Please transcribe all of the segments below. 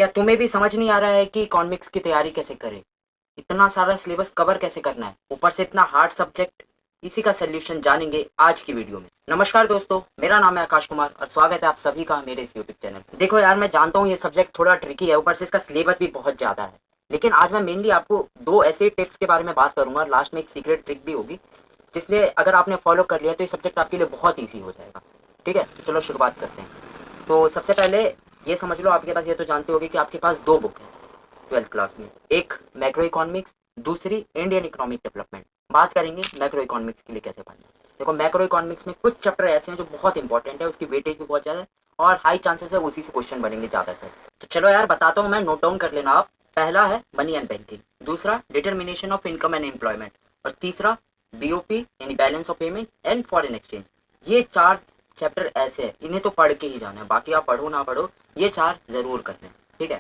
क्या तुम्हें भी समझ नहीं आ रहा है कि इकोनॉमिक्स की तैयारी कैसे करें? इतना सारा सिलेबस कवर कैसे करना है, ऊपर से इतना हार्ड सब्जेक्ट। इसी का सोल्यूशन जानेंगे आज की वीडियो में। नमस्कार दोस्तों, मेरा नाम है आकाश कुमार और स्वागत है आप सभी का मेरे इस यूट्यूब चैनल पर। देखो यार, मैं जानता हूँ ये सब्जेक्ट थोड़ा ट्रिकी है, ऊपर से इसका सिलेबस भी बहुत ज़्यादा है। लेकिन आज मैं मेनली आपको दो ऐसे टिप्स के बारे में बात करूंगा, लास्ट में एक सीक्रेट ट्रिक भी होगी, जिसलिए अगर आपने फॉलो कर लिया तो ये सब्जेक्ट आपके लिए बहुत ईजी हो जाएगा। ठीक है, तो चलो शुरुआत करते हैं। तो सबसे पहले ये समझ लो, आपके पास ये तो जानते होगे कि आपके पास दो बुक है ट्वेल्थ क्लास में, एक मैक्रो इकोनॉमिक्स, दूसरी इंडियन इकोनॉमिक डेवलपमेंट। बात करेंगे मैक्रो इकोनॉमिक्स के लिए कैसे पढ़ना है। देखो, मैक्रो इकोनॉमिक्स में कुछ चैप्टर ऐसे हैं जो बहुत इंपॉर्टेंट है, उसकी वेटेज भी बहुत ज़्यादा है और हाई चांसेस है उसी से क्वेश्चन बनेंगे ज़्यादातर। तो चलो यार बताता हूँ मैं, नोट डाउन कर लेना आप। पहला है मनी एंड बैंकिंग, दूसरा determination of income and employment, और तीसरा बीओपी यानी balance of payment and foreign exchange. ये चार चैप्टर ऐसे हैं, इन्हें तो पढ़ के ही जाना है, बाकी आप पढ़ो ना पढ़ो, ये चार जरूर करने हैं। ठीक है,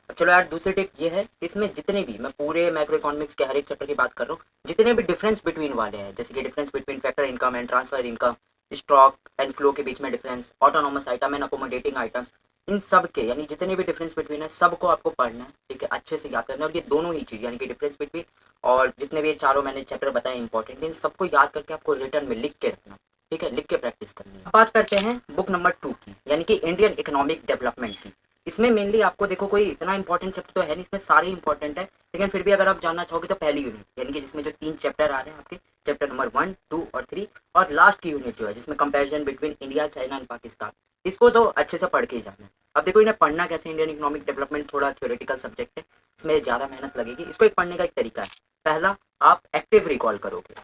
अब चलो यार दूसरी टिप ये है, इसमें जितने भी, मैं पूरे मैक्रो इकोनॉमिक्स के हर एक चैप्टर की बात कर रहा हूँ, जितने भी डिफरेंस बिटवीन वाले हैं, जैसे कि difference between factor income and transfer income, stock and flow के बीच में difference, autonomous item and accommodating items, इन सब के यानी जितने भी डिफरेंस बिटवीन है सबको आपको पढ़ना है। ठीक है, अच्छे से याद करना है, और ये दोनों ही चीज़ यानी कि डिफरेंस बिटवीन और जितने भी ये चारों मैंने चैप्टर बताए इंपॉर्टेंट, इन सबको याद करके आपको रिटर्न में लिख के रखना। ठीक है, लिख के प्रैक्टिस करनी है। बात करते हैं बुक नंबर 2 की, यानी कि इंडियन इकोनॉमिक डेवलपमेंट की। इसमें मेनली आपको देखो कोई इतना इंपॉर्टेंट चैप्टर तो है नहीं, इसमें सारे इंपॉर्टेंट है, लेकिन फिर भी अगर आप जानना चाहोगे तो पहली यूनिट यानी कि जिसमें जो 3 चैप्टर आ रहे हैं आपके, चैप्टर नंबर 1, 2 और 3, और लास्ट की यूनिट जो है जिसमें comparison between India, China and Pakistan, इसको तो अच्छे से पढ़ के ही जाना है। अब देखो, इन्हें पढ़ना कैसे, इंडियन इकोनॉमिक डेवलपमेंट थोड़ा थ्योरेटिकल सब्जेक्ट है, इसमें ज़्यादा मेहनत लगेगी। इसको एक पढ़ने का एक तरीका है, पहला आप एक्टिव रिकॉल करोगे।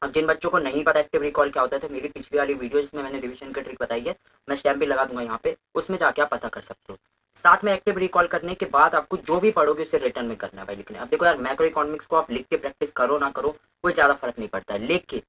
अब जिन बच्चों को नहीं पता एक्टिव रिकॉल क्या होता है, तो मेरी पिछली वाली वीडियो जिसमें मैंने रिवीजन का ट्रिक बताई है, मैं स्टैम्प भी लगा दूंगा यहाँ पे, उसमें जाके आप पता कर सकते हो। साथ में एक्टिव रिकॉल करने के बाद आपको जो भी पढ़ोगे उसे रिटर्न में करना है भाई, लिखना है। अब देखो यार, मैक्रो इकोनॉमिक्स को आप लिख के प्रैक्टिस करो ना करो कोई ज़्यादा फर्क नहीं पड़ता है, लेकिन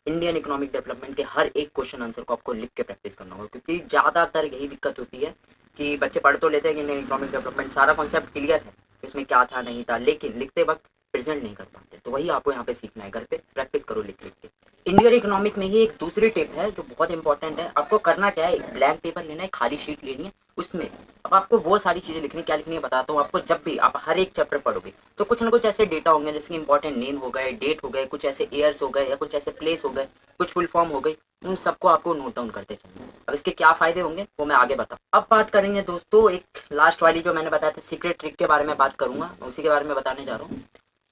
इंडियन इकोनॉमिक डेवलपमेंट के हर एक क्वेश्चन आंसर को आपको लिख के प्रैक्टिस करना होगा, क्योंकि ज़्यादातर यही दिक्कत होती है कि बच्चे पढ़ तो लेते हैं कि इंडियन इकोनॉमिक डेवलपमेंट सारा कॉन्सेप्ट क्लियर है, इसमें क्या था नहीं था, लेकिन लिखते वक्त प्रेजेंट नहीं कर पाते। तो वही आपको यहाँ पे सीखना है, घर पे प्रैक्टिस करो लिख लिख के। इंडियन इकोनॉमिक में ही एक दूसरी टिप है जो बहुत इंपॉर्टेंट है। आपको करना क्या है, एक ब्लैंक पेपर लेना है, खाली शीट लेनी है, उसमें अब आपको वो सारी चीज़ें लिखनी, क्या लिखनी है बताता हूँ आपको। जब भी आप हर एक चैप्टर पढ़ोगे तो कुछ ना कुछ ऐसे डेटा होंगे, जैसे इंपॉर्टेंट नेम हो गए, डेट हो गए, कुछ ऐसे ईयर्स हो गए, या कुछ ऐसे प्लेस हो गए, कुछ फुल फॉर्म हो गई, उन सबको आपको नोट डाउन करते चलना है। अब इसके क्या फायदे होंगे वो मैं आगे बताऊँ। अब बात करेंगे दोस्तों, एक लास्ट वाली जो मैंने बताया था सीक्रेट ट्रिक के बारे में बात करूंगा, उसी के बारे में बताने जा रहा हूँ।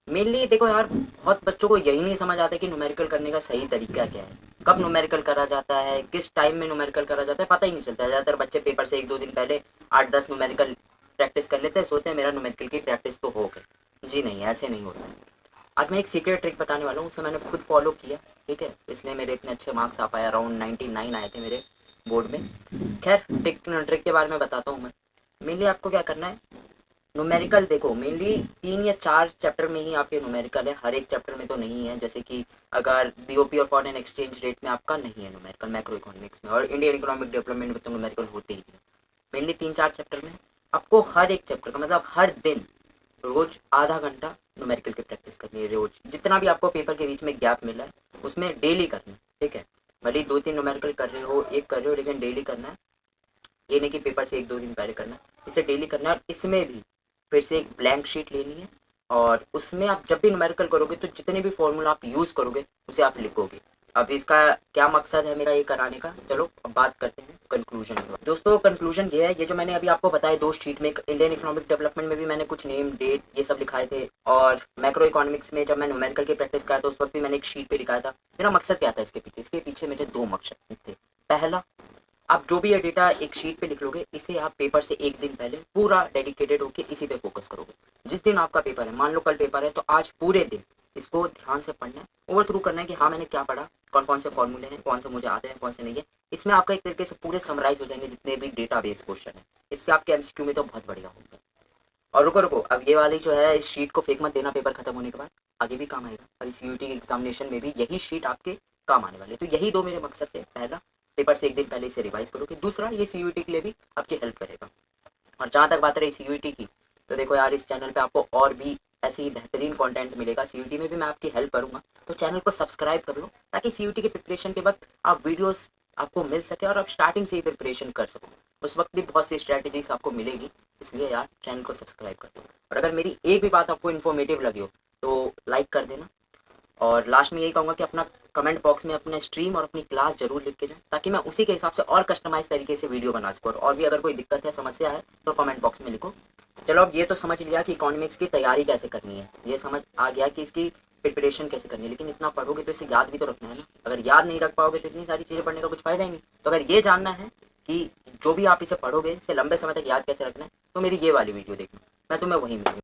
मेनली देखो यार, बहुत बच्चों को यही नहीं समझ आता कि न्यूमेरिकल करने का सही तरीका क्या है, कब न्यूमेरिकल करा जाता है, किस टाइम में न्यूमेरिकल करा जाता है, पता ही नहीं चलता है। ज़्यादातर बच्चे पेपर से 1-2 दिन पहले 8-10 न्यूमेरिकल प्रैक्टिस कर लेते हैं, सोचते हैं मेरा न्यूमेरिकल की प्रैक्टिस तो हो गई। जी नहीं, ऐसे नहीं होता है। आज मैं एक सीक्रेट ट्रिक बताने वाला हूँ, उसे मैंने खुद फॉलो किया। ठीक है, इसलिए मेरे इतने अच्छे मार्क्स आ पाए, अराउंड 99 आए थे मेरे बोर्ड में। खैर, ट्रिक के बारे में बताता हूँ मैं। मेनली आपको क्या करना है, न्यूमेरिकल देखो मेनली 3 या 4 चैप्टर में ही आपके न्यूमेरिकल है, हर एक चैप्टर में तो नहीं है। जैसे कि अगर बीओपी और फॉरेन एक्सचेंज रेट में आपका नहीं है न्यूमेरिकल मैक्रो इकोनॉमिक्स में, और इंडियन इकोनॉमिक डेवलपमेंट में तो न्यूमेरिकल होते ही है। मेनली 3-4 चैप्टर में आपको हर एक चैप्टर का मतलब हर दिन रोज आधा घंटा न्यूमेरिकल की प्रैक्टिस करनी है। रोज जितना भी आपको पेपर के बीच में गैप मिला है उसमें डेली करना है। ठीक है, भले 2-3 न्यूमेरिकल कर रहे हो, एक कर रहे हो, लेकिन डेली करना है। ये नहीं कि पेपर से 1-2 दिन पहले करना है, इसे डेली करना है। और इसमें भी फिर से एक ब्लैंक शीट लेनी है, और उसमें आप जब भी न्यूमेरिकल करोगे तो जितने भी फॉर्मूला आप यूज़ करोगे उसे आप लिखोगे। अब इसका क्या मकसद है मेरा ये कराने का, चलो अब बात करते हैं कंक्लूजन की। दोस्तों कंक्लूजन ये है, ये जो मैंने अभी आपको बताया 2 शीट में, इंडियन इकोनॉमिक डेवलपमेंट में भी मैंने कुछ नेम डेट ये सब लिखाए थे, और मैक्रो इकोनॉमिक्स में जब मैं न्यूमेरिकल की प्रैक्टिस कराया था उस वक्त भी मैंने एक शीट पे लिखाया था। मेरा मकसद क्या था इसके पीछे मेरे 2 मकसद थे। पहला, आप जो भी ये डेटा एक शीट पे लिख लोगे, इसे आप पेपर से 1 दिन पहले पूरा डेडिकेटेड होकर इसी पे फोकस करोगे। जिस दिन आपका पेपर है, मान लो कल पेपर है, तो आज पूरे दिन इसको ध्यान से पढ़ना है, ओवर थ्रू करना है कि हाँ मैंने क्या पढ़ा, कौन कौन से फॉर्मूले हैं, कौन से मुझे आते हैं, कौन से नहीं है। इसमें आपका एक तरीके से पूरे समराइज हो जाएंगे जितने भी डेटा बेस क्वेश्चन है। इससे आपके एमसीक्यू में तो बहुत बढ़िया होंगे। और रुको रुको, अब ये वाली जो है इस शीट को फेंक मत देना पेपर खत्म होने के बाद, आगे भी काम आएगा। और इस यूटी के एग्जामिनेशन में भी यही शीट आपके काम आने वाले। तो यही 2 मेरे मकसद थे, पहला पेपर से 1 दिन पहले इसे रिवाइज करोगे, दूसरा ये सीयूटी के लिए भी आपकी हेल्प करेगा। और जहाँ तक बात रही सीयूटी की, तो देखो यार इस चैनल पे आपको और भी ऐसे ही बेहतरीन कंटेंट मिलेगा, सीयूटी में भी मैं आपकी हेल्प करूँगा। तो चैनल को सब्सक्राइब कर लो ताकि सीयूटी के प्रिपरेशन के वक्त आप वीडियोस आपको मिल सके और आप स्टार्टिंग से ही प्रिपरेशन कर सको। उस वक्त भी बहुत सी स्ट्रैटेजीज आपको मिलेगी। इसलिए यार चैनल को सब्सक्राइब कर दो, और अगर मेरी एक भी बात आपको इन्फॉर्मेटिव लगी हो तो लाइक कर देना। और लास्ट में यही कहूँगा कि अपना कमेंट बॉक्स में अपने स्ट्रीम और अपनी क्लास जरूर लिख के जाए, ताकि मैं उसी के हिसाब से और कस्टमाइज तरीके से वीडियो बना सकूँ। और भी अगर कोई दिक्कत है, समस्या है, तो कमेंट बॉक्स में लिखो। चलो अब ये तो समझ लिया कि इकोनॉमिक्स की तैयारी कैसे करनी है, ये समझ आ गया कि इसकी प्रिपरेशन कैसे करनी है। लेकिन इतना पढ़ोगे तो इसे याद भी तो रखना है ना। अगर याद नहीं रख पाओगे तो इतनी सारी चीज़ें पढ़ने का कुछ फायदा ही नहीं। तो अगर ये जानना है कि जो भी आप इसे पढ़ोगे इसे लंबे समय तक याद कैसे रखना है, तो मेरी ये वाली वीडियो देखना, मैं तुम्हें वहीं मिलूंगा।